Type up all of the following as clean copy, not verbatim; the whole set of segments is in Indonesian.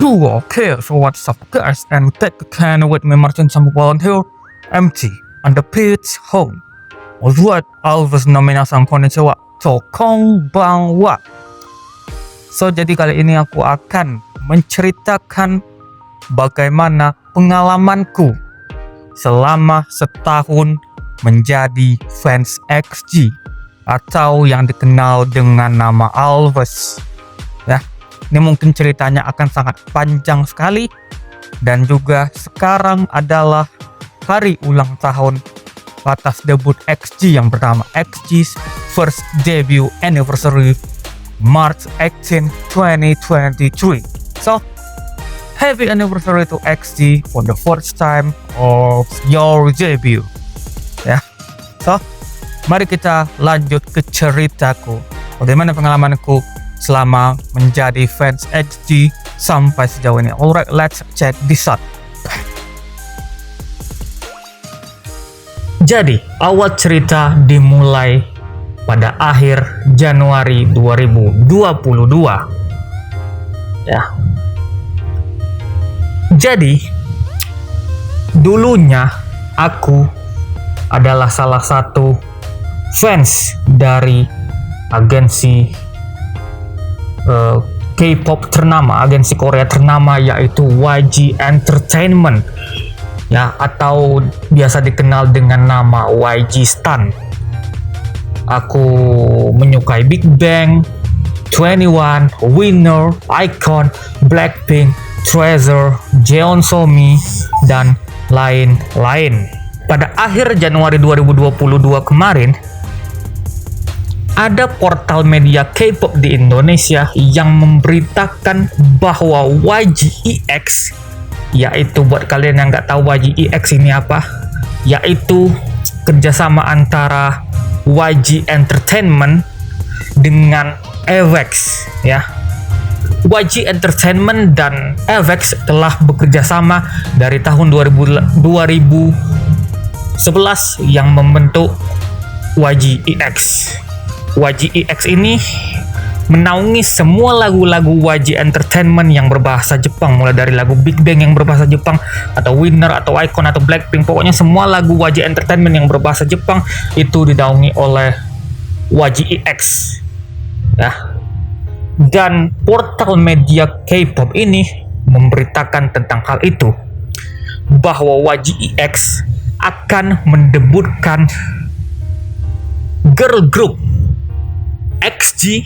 Okay, so what's up guys, and take a can with me Martin Sambuwalan here, MT, on the pitch home. Alright, Alves no minasan konnichiwa, so konbanwa. So jadi kali ini aku akan menceritakan bagaimana pengalamanku selama setahun menjadi fans XG atau yang dikenal dengan nama Alves. Ya, ini mungkin ceritanya akan sangat panjang sekali, dan juga sekarang adalah hari ulang tahun atas debut XG yang pertama, XG's first debut anniversary, March 18, 2023. So, happy anniversary to XG for the first time of your debut. Ya, so mari kita lanjut ke ceritaku. Bagaimana pengalamanku selama menjadi fans XG sampai sejauh ini. Alright, let's check this out. Jadi, awal cerita dimulai pada akhir Januari 2022. Ya. Jadi, dulunya aku adalah salah satu fans dari agensi K-pop ternama, agensi Korea ternama, yaitu YG Entertainment, ya, atau biasa dikenal dengan nama YG Stan. Aku menyukai Big Bang, 21, Winner, iKON, Blackpink, Treasure, Jeonsomi, dan lain-lain. Pada akhir Januari 2022 kemarin, ada portal media K-pop di Indonesia yang memberitakan bahwa YGEX, yaitu buat kalian yang nggak tahu YGEX ini apa, yaitu kerjasama antara YG Entertainment dengan Avex, ya. YG Entertainment dan Avex telah bekerja sama dari tahun 2011 yang membentuk YGEX. YGEX ini menaungi semua lagu-lagu YG Entertainment yang berbahasa Jepang, mulai dari lagu Big Bang yang berbahasa Jepang, atau Winner, atau iKON, atau Blackpink. Pokoknya semua lagu YG Entertainment yang berbahasa Jepang itu dinaungi oleh YGEX, ya. Dan portal media K-pop ini memberitakan tentang hal itu, bahwa YGEX akan mendebutkan girl group XG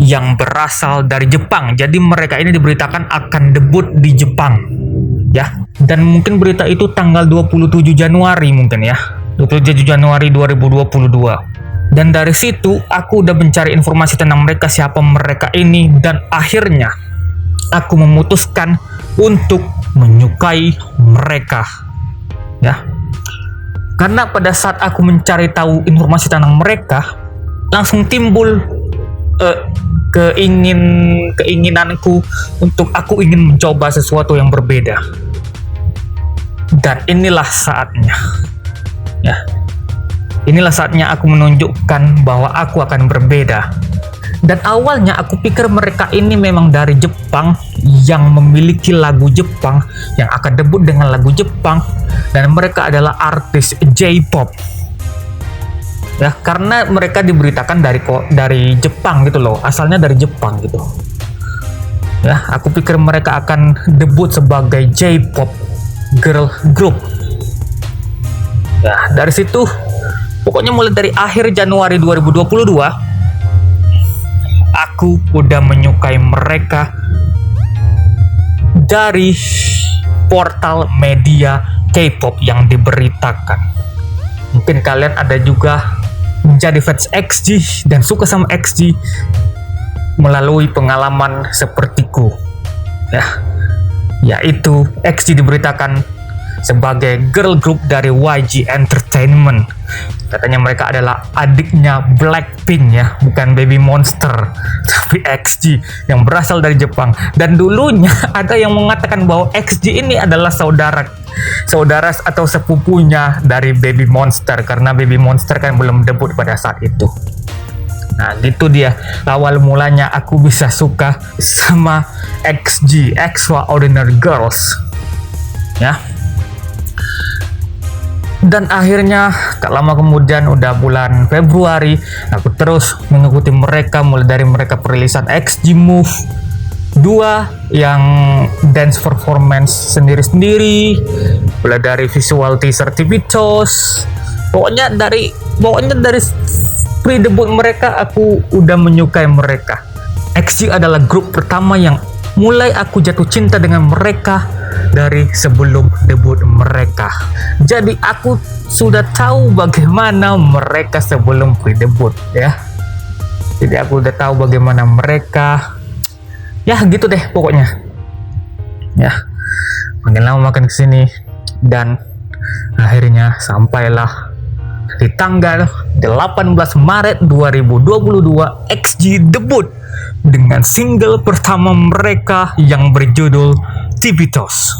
yang berasal dari Jepang. Jadi mereka ini diberitakan akan debut di Jepang, ya. Dan mungkin berita itu tanggal 27 Januari mungkin, ya. 27 Januari 2022. Dan dari situ aku udah mencari informasi tentang mereka, siapa mereka ini, dan akhirnya aku memutuskan untuk menyukai mereka, ya. Karena pada saat aku mencari tahu informasi tentang mereka, langsung timbul keinginanku untuk aku ingin mencoba sesuatu yang berbeda. Dan inilah saatnya, ya. Inilah saatnya aku menunjukkan bahwa aku akan berbeda. Dan awalnya aku pikir mereka ini memang dari Jepang, yang memiliki lagu Jepang, yang akan debut dengan lagu Jepang, dan mereka adalah artis J-pop, ya, karena mereka diberitakan dari Jepang gitu loh, asalnya dari Jepang gitu, ya. Aku pikir mereka akan debut sebagai J-pop girl group, ya. Dari situ, pokoknya mulai dari akhir Januari 2022, aku udah menyukai mereka dari portal media K-pop yang diberitakan. Mungkin kalian ada juga menjadi fans XG dan suka sama XG melalui pengalaman sepertiku, ya, yaitu XG diberitakan sebagai girl group dari YG Entertainment. Katanya mereka adalah adiknya Blackpink, ya, bukan Baby Monster, tapi XG yang berasal dari Jepang. Dan dulunya ada yang mengatakan bahwa XG ini adalah saudara atau sepupunya dari Baby Monster, karena Baby Monster kan belum debut pada saat itu. Nah gitu dia awal mulanya aku bisa suka sama XG, Extraordinary Girls ya. Dan akhirnya tak lama kemudian udah bulan Februari aku terus mengikuti mereka, mulai dari mereka perilisan XG Move 2 yang dance performance sendiri-sendiri, mulai dari visual teaser TV Toast, pokoknya dari pre-debut mereka aku udah menyukai mereka. XG adalah grup pertama yang mulai aku jatuh cinta dengan mereka dari sebelum debut mereka. Jadi aku sudah tahu bagaimana mereka sebelum pre-debut ya. Jadi aku udah tahu bagaimana mereka. Ya gitu deh pokoknya. Ya. Makin lama makin kesini dan akhirnya sampailah di tanggal 18 Maret 2022 XG debut dengan single pertama mereka yang berjudul TV Toast.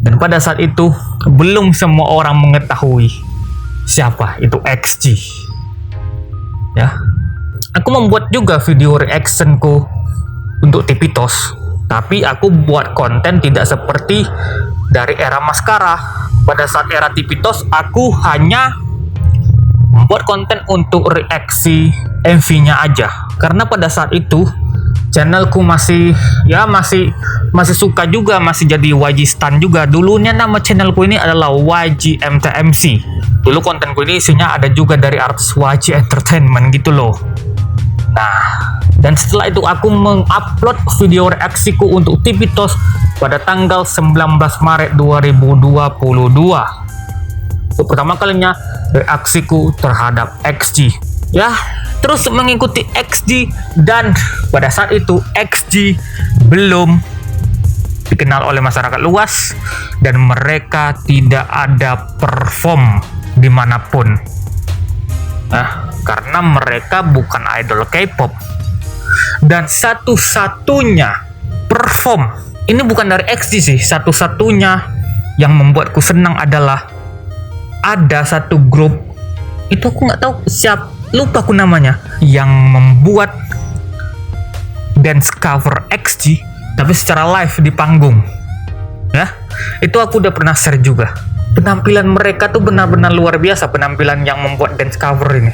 Dan pada saat itu belum semua orang mengetahui siapa itu XG. Ya. Aku membuat juga video reactionku untuk TV Toast, tapi aku buat konten tidak seperti dari era Maskara. Pada saat era TV Toast aku hanya membuat konten untuk reaksi MV-nya aja, karena pada saat itu channelku masih suka juga, masih jadi YG Stan juga. Dulunya nama channelku ini adalah YG MTMC. Dulu kontenku ini isinya ada juga dari artis YG Entertainment gitu loh. Nah, dan setelah itu aku mengupload video reaksiku untuk TV Toast pada tanggal 19 Maret 2022. Untuk pertama kalinya reaksiku terhadap XG. Ya, terus mengikuti XG, dan pada saat itu XG belum dikenal oleh masyarakat luas dan mereka tidak ada perform dimanapun. Nah, karena mereka bukan idol K-pop. Dan satu-satunya perform, ini bukan dari XG sih, satu-satunya yang membuatku senang adalah ada satu grup, itu aku nggak tahu lupa aku namanya, yang membuat dance cover XG tapi secara live di panggung. Ya, itu aku udah pernah share juga. Penampilan mereka tuh benar-benar luar biasa, penampilan yang membuat dance cover ini.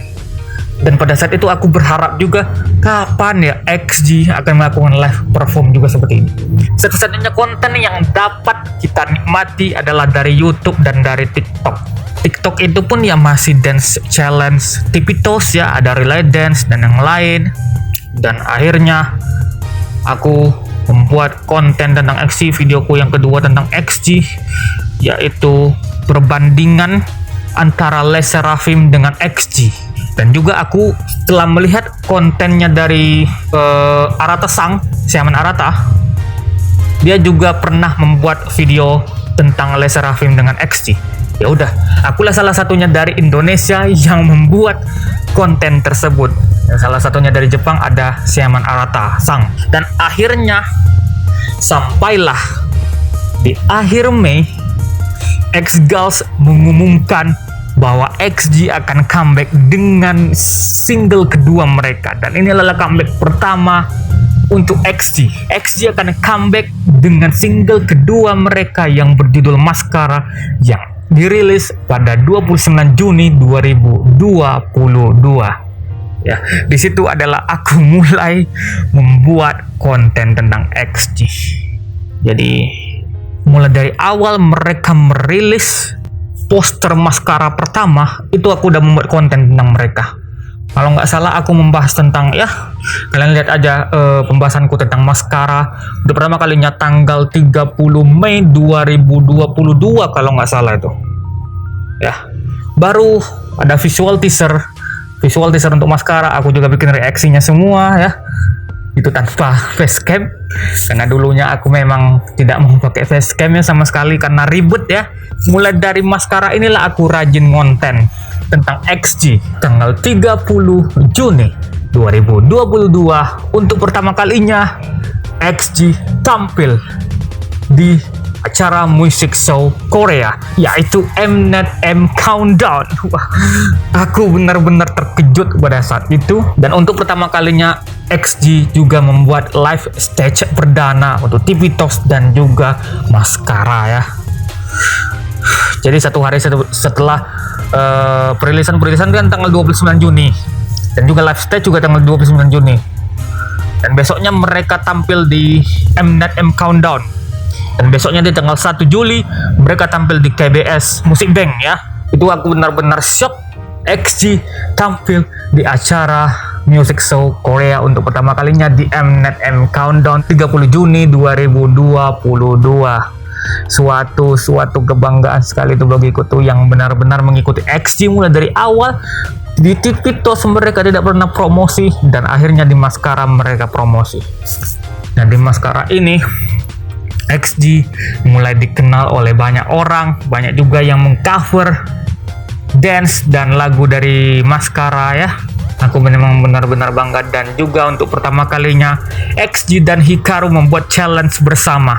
Dan pada saat itu aku berharap juga kapan ya XG akan melakukan live perform juga seperti ini. Satu-satunya konten yang dapat kita nikmati adalah dari YouTube dan dari TikTok. TikTok itu pun ya masih dance challenge TV Toast ya, ada relay dance dan yang lain. Dan akhirnya aku membuat konten tentang XG, videoku yang kedua tentang XG, yaitu perbandingan antara LE SSERAFIM dengan XG. Dan juga aku setelah melihat kontennya dari Arata Sang, Xiamen Arata, dia juga pernah membuat video tentang LE SSERAFIM dengan XG. Ya udah, akulah salah satunya dari Indonesia yang membuat konten tersebut. Dan salah satunya dari Jepang ada Xiamen Arata Sang. Dan akhirnya sampailah di akhir Mei, X Girls mengumumkan bahwa XG akan comeback dengan single kedua mereka, dan ini adalah comeback pertama untuk XG. XG akan comeback dengan single kedua mereka yang berjudul Maskara yang dirilis pada 29 Juni 2022. Ya, di situ adalah aku mulai membuat konten tentang XG. Jadi mulai dari awal mereka merilis poster Maskara pertama, itu aku udah membuat konten tentang mereka. Kalau nggak salah aku membahas tentang, ya kalian lihat aja pembahasanku tentang Maskara udah pertama kalinya tanggal 30 Mei 2022 kalau nggak salah itu. Ya, baru ada visual teaser untuk Maskara, aku juga bikin reaksinya semua ya. Itu tanpa facecam, karena dulunya aku memang tidak mau pakai facecamnya sama sekali karena ribet ya. Mulai dari Maskara inilah aku rajin konten tentang XG. Tanggal 30 Juni 2022 untuk pertama kalinya XG tampil di acara musik show Korea, yaitu Mnet M Countdown. Wah, aku benar-benar terkejut pada saat itu. Dan untuk pertama kalinya XG juga membuat live stage perdana untuk TV Talks dan juga Mascara ya. Jadi satu hari setelah perilisan kan tanggal 29 Juni, dan juga live stage juga tanggal 29 Juni, dan besoknya mereka tampil di Mnet M Countdown, dan besoknya di tanggal 1 Juli mereka tampil di KBS Music Bank ya. Itu aku benar-benar shock, XG tampil di acara music show Korea untuk pertama kalinya di Mnet M Countdown 30 Juni 2022. Suatu kebanggaan sekali itu bagiku tuh, yang benar-benar mengikuti XG mulai dari awal. Di TV Talks mereka tidak pernah promosi, dan akhirnya di Mascara mereka promosi. Dan di Mascara ini XG mulai dikenal oleh banyak orang, banyak juga yang mengcover dance dan lagu dari Mascara ya. Aku memang benar-benar bangga. Dan juga untuk pertama kalinya XG dan Hikaru membuat challenge bersama,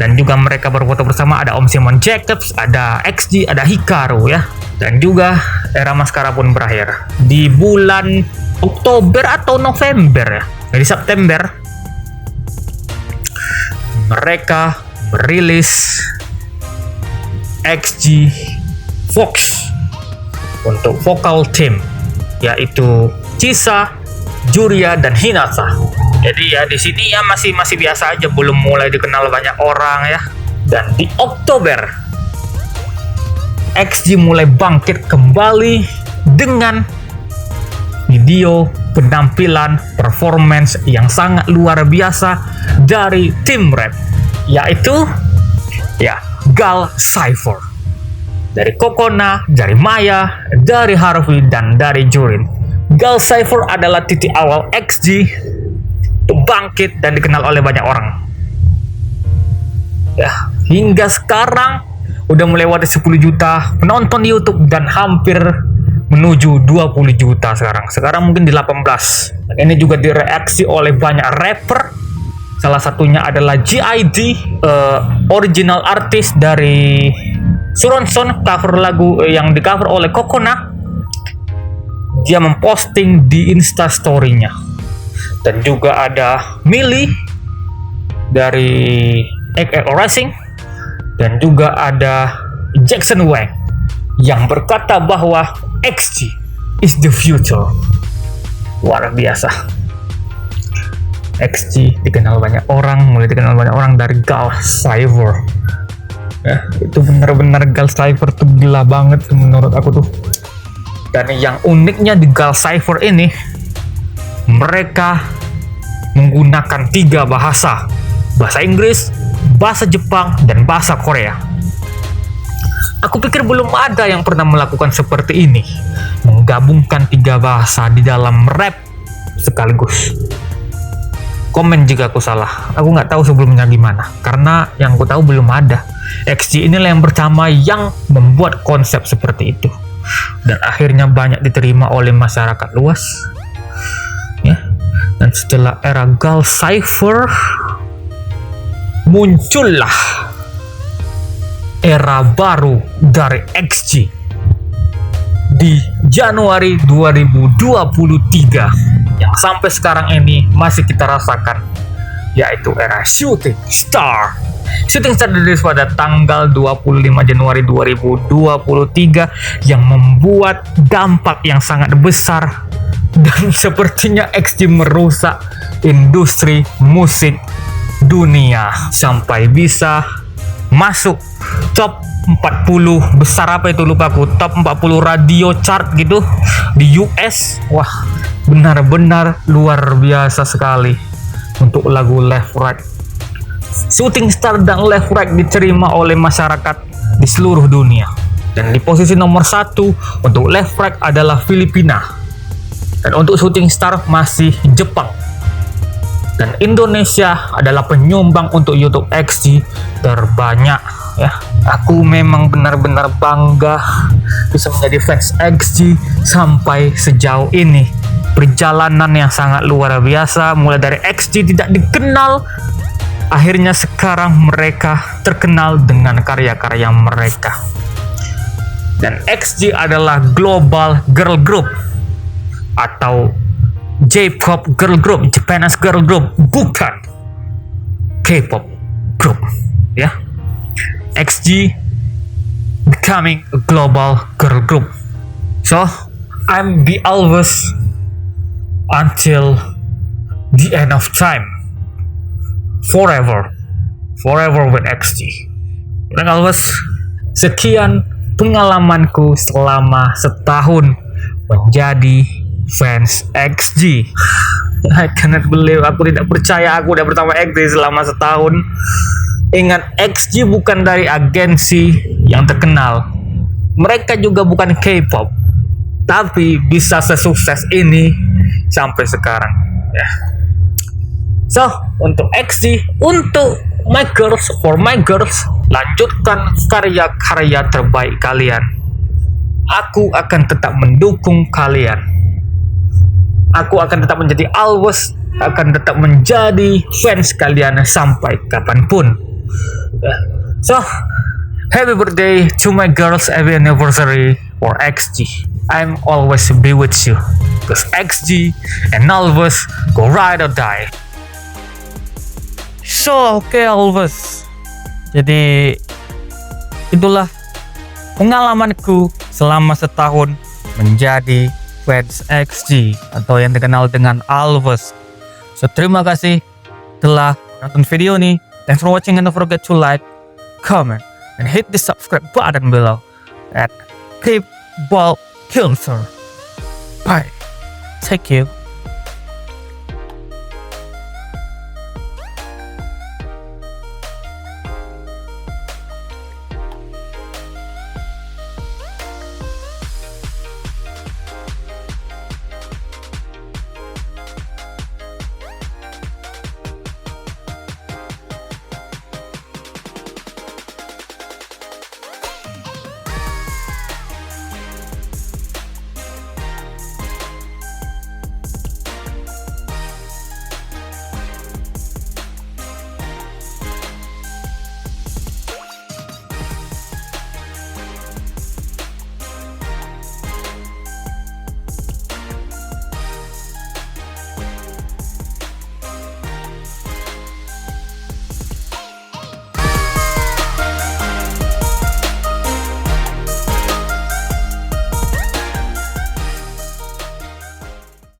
dan juga mereka berfoto bersama. Ada Om Simon Jacobs, ada XG, ada Hikaru ya. Dan juga era Mascara pun berakhir di bulan Oktober atau November ya. Jadi September mereka merilis XG Fox untuk vokal team, yaitu Chisa, Juria, dan Hinata. Jadi ya di sini ya masih biasa aja, belum mulai dikenal banyak orang ya. Dan di Oktober XG mulai bangkit kembali dengan video penampilan performance yang sangat luar biasa dari tim rap, yaitu ya Gal Cypher, dari Kokona, dari Maya, dari Harvey, dan dari Jurin. Gal Cypher adalah titik awal XG bangkit dan dikenal oleh banyak orang. Ya, hingga sekarang udah melewati 10 juta penonton di YouTube dan hampir menuju 20 juta sekarang. Sekarang mungkin di 18. Dan ini juga direaksi oleh banyak rapper. Salah satunya adalah GID, original artist dari Suronson, cover lagu yang di cover oleh Kokona. Dia memposting di Instastory-nya. Dan juga ada Millie dari XL Racing, dan juga ada Jackson Wang yang berkata bahwa XG is the future. Luar biasa. XG dikenal banyak orang, mulai dikenal banyak orang dari Gal Cypher. Ya, itu benar-benar Gal Cypher tuh gila banget menurut aku tuh. Dan yang uniknya di Gal Cypher ini, mereka menggunakan 3 bahasa: bahasa Inggris, bahasa Jepang, dan bahasa Korea. Aku pikir belum ada yang pernah melakukan seperti ini, menggabungkan 3 bahasa di dalam rap sekaligus. Komen jika aku salah, aku nggak tahu sebelumnya gimana, karena yang aku tahu belum ada. XG inilah yang pertama yang membuat konsep seperti itu, dan akhirnya banyak diterima oleh masyarakat luas. Dan setelah era Gal Cypher, muncullah era baru dari XG di Januari 2023 yang sampai sekarang ini masih kita rasakan, yaitu era Shooting Star. Shooting Star dirilis pada tanggal 25 Januari 2023 yang membuat dampak yang sangat besar, dan sepertinya XG merusak industri musik dunia sampai bisa masuk top 40 besar, apa itu lupa aku, top 40 radio chart gitu di US. Wah, benar-benar luar biasa sekali untuk lagu Left Right. Shooting Star dan Left Right diterima oleh masyarakat di seluruh dunia. Dan di posisi nomor 1 untuk Left Right adalah Filipina. Dan untuk Shooting Star masih Jepang. Dan Indonesia adalah penyumbang untuk YouTube XG terbanyak ya. Aku memang benar-benar bangga bisa menjadi fans XG sampai sejauh ini. Perjalanan yang sangat luar biasa, mulai dari XG tidak dikenal akhirnya sekarang mereka terkenal dengan karya-karya mereka. Dan XG adalah global girl group atau J-pop girl group, Japanese girl group, bukan K-pop group, ya. XG becoming a global girl group. So, I'm be always until the end of time. Forever with XG. Dan always sekian pengalamanku selama setahun menjadi fans XG. I cannot believe, aku tidak percaya aku udah bersama XG selama setahun. Ingat, XG bukan dari agensi yang terkenal. Mereka juga bukan K-pop. Tapi bisa sesukses ini sampai sekarang, ya. So, untuk XG, untuk my girls, for my girls, lanjutkan karya-karya terbaik kalian. Aku akan tetap mendukung kalian. Aku akan tetap menjadi always, akan tetap menjadi fans kalian sampai kapanpun. So, happy birthday to my girls, happy anniversary for XG. I'm always be with you, because XG and always go ride or die. So, okay, always. Jadi, itulah pengalamanku selama setahun menjadi fans XG atau yang dikenal dengan Alves. So, terima kasih telah nonton video ini. Thanks for watching and don't forget to like, comment, and hit the subscribe button below at K-Ball Kilter. Bye. Take you.